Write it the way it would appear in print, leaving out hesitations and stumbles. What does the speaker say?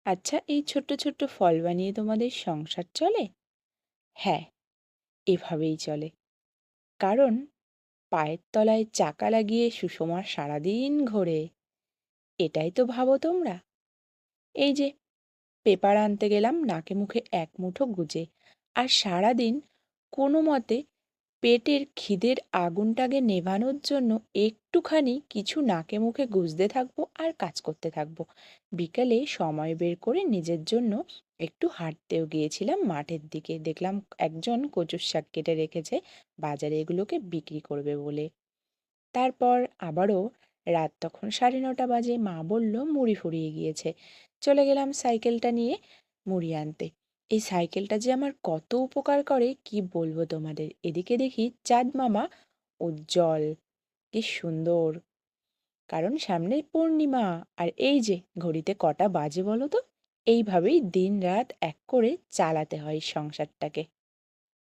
আচ্ছা, এই ছোট্ট ছোট্ট ফল বানিয়ে তোমাদের সংসার চলে? হ্যাঁ, এভাবেই চলে। কারণ পায়ের তলায় চাকা লাগিয়ে সুষমার সারাদিন ঘোরে। এটাই তো ভাবো তোমরা। এই যে পেপার আনতে গেলাম নাকে মুখে এক মুঠো গুজে, আর সারাদিন কোনো মতে পেটের খিদের আগুনটাকে নেভানোর জন্য একটুখানি কিছু নাকে মুখে গুজতে থাকবো আর কাজ করতে থাকবো। বিকালে সময় বের করে নিজের জন্য একটু হাঁটতেও গিয়েছিলাম মাঠের দিকে। দেখলাম একজন কচুর শাক কেটে রেখেছে, বাজারে এগুলোকে বিক্রি করবে বলে। তারপর আবারও রাত তখন 9:30 বাজে, মা বলল মুড়ি ফুরিয়ে গিয়েছে। চলে গেলাম সাইকেলটা নিয়ে মুড়ি আনতে। এই সাইকেলটা যে আমার কত উপকার করে কি বলবো তোমাদের। এদিকে দেখি চাঁদ মামা উজ্জ্বল, কি সুন্দর, কারণ সামনে পূর্ণিমা। আর এই যে ঘড়িতে কটা বাজে বলো তো। এইভাবেই দিন রাত এক করে চালাতে হয় সংসারটাকে।